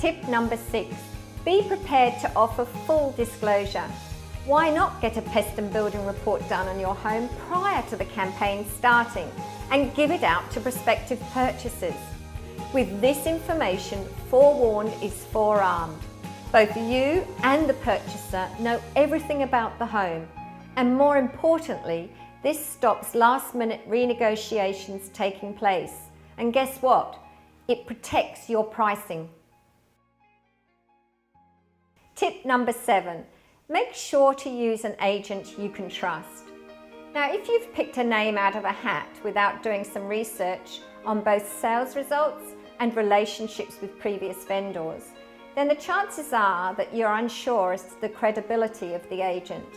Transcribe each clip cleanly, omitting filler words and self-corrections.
Tip number 6, be prepared to offer full disclosure. Why not get a pest and building report done on your home prior to the campaign starting and give it out to prospective purchasers? With this information, forewarned is forearmed. Both you and the purchaser know everything about the home, and more importantly, this stops last-minute renegotiations taking place. And guess what? It protects your pricing. Tip number 7, make sure to use an agent you can trust. Now, if you've picked a name out of a hat without doing some research on both sales results and relationships with previous vendors, then the chances are that you're unsure as to the credibility of the agent.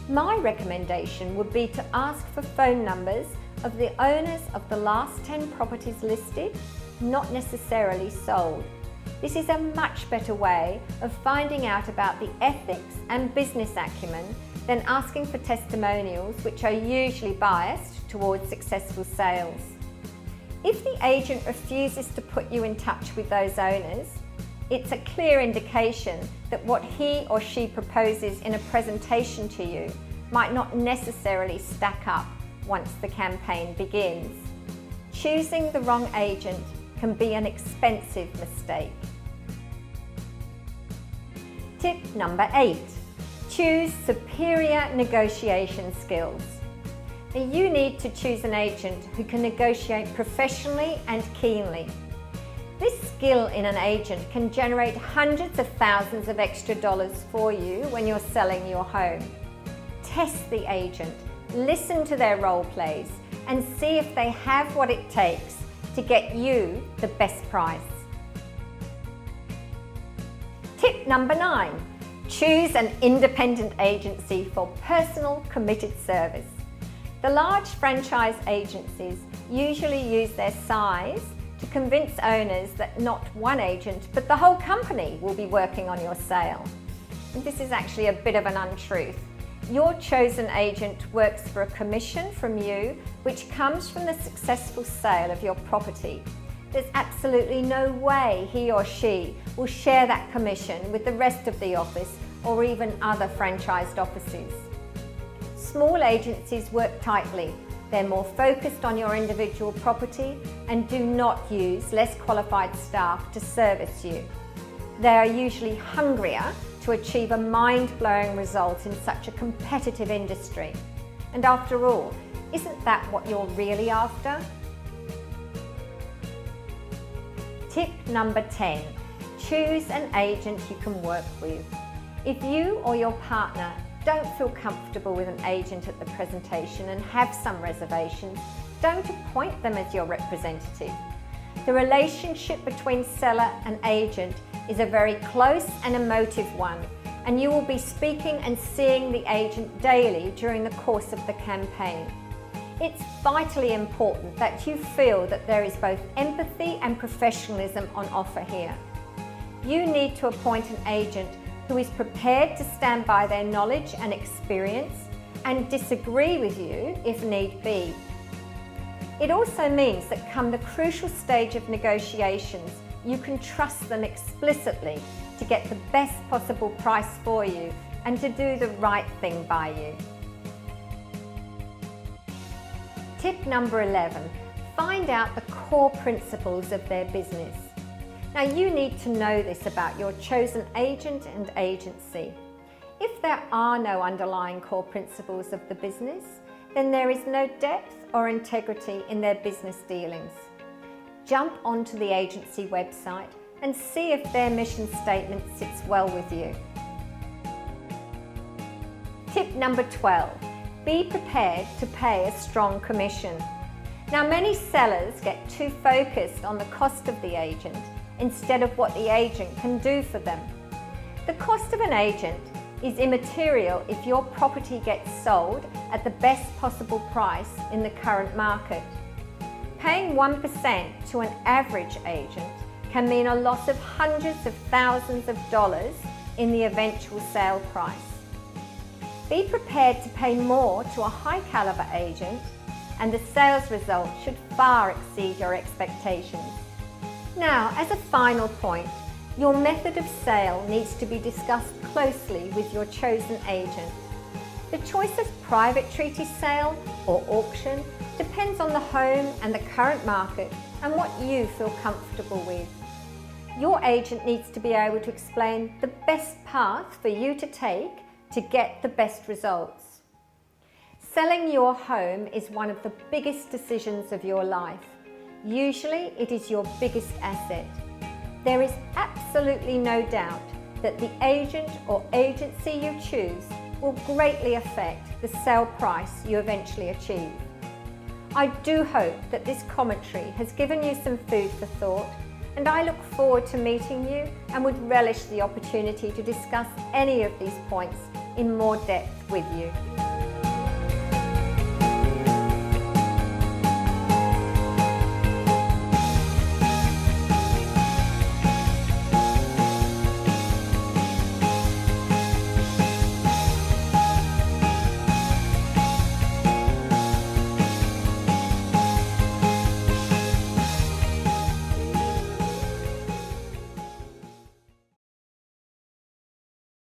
My recommendation would be to ask for phone numbers of the owners of the last 10 properties listed, not necessarily sold. This is a much better way of finding out about the ethics and business acumen than asking for testimonials, which are usually biased towards successful sales. If the agent refuses to put you in touch with those owners, it's a clear indication that what he or she proposes in a presentation to you might not necessarily stack up once the campaign begins. Choosing the wrong agent can be an expensive mistake. Tip number 8, choose superior negotiation skills. Now, you need to choose an agent who can negotiate professionally and keenly. This skill in an agent can generate hundreds of thousands of extra dollars for you when you're selling your home. Test the agent, listen to their role plays, and see if they have what it takes to get you the best price. Tip number 9, choose an independent agency for personal committed service. The large franchise agencies usually use their size to convince owners that not one agent but the whole company will be working on your sale. And this is actually a bit of an untruth. Your chosen agent works for a commission from you, which comes from the successful sale of your property. There's absolutely no way he or she will share that commission with the rest of the office or even other franchised offices. Small agencies work tightly. They're more focused on your individual property and do not use less qualified staff to service you. They are usually hungrier to achieve a mind-blowing result in such a competitive industry. And after all, isn't that what you're really after? Tip number 10, choose an agent you can work with. If you or your partner don't feel comfortable with an agent at the presentation and have some reservations, don't appoint them as your representative. The relationship between seller and agent is a very close and emotive one, and you will be speaking and seeing the agent daily during the course of the campaign. It's vitally important that you feel that there is both empathy and professionalism on offer here. You need to appoint an agent who is prepared to stand by their knowledge and experience and disagree with you if need be. It also means that come the crucial stage of negotiations, you can trust them explicitly to get the best possible price for you and to do the right thing by you. Tip number 11, find out the core principles of their business. Now, you need to know this about your chosen agent and agency. If there are no underlying core principles of the business, then there is no depth or integrity in their business dealings. Jump onto the agency website and see if their mission statement sits well with you. Tip number 12, be prepared to pay a strong commission. Now, many sellers get too focused on the cost of the agent instead of what the agent can do for them. The cost of an agent is immaterial if your property gets sold at the best possible price in the current market. Paying 1% to an average agent can mean a loss of hundreds of thousands of dollars in the eventual sale price. Be prepared to pay more to a high caliber agent, and the sales result should far exceed your expectations. Now, as a final point, Your method of sale needs to be discussed closely with your chosen agent. The choice of private treaty sale or auction depends on the home and the current market and what you feel comfortable with. Your agent needs to be able to explain the best path for you to take to get the best results. Selling your home is one of the biggest decisions of your life. Usually it is your biggest asset. There is absolutely no doubt that the agent or agency you choose will greatly affect the sale price you eventually achieve. I do hope that this commentary has given you some food for thought, and I look forward to meeting you and would relish the opportunity to discuss any of these points in more depth with you.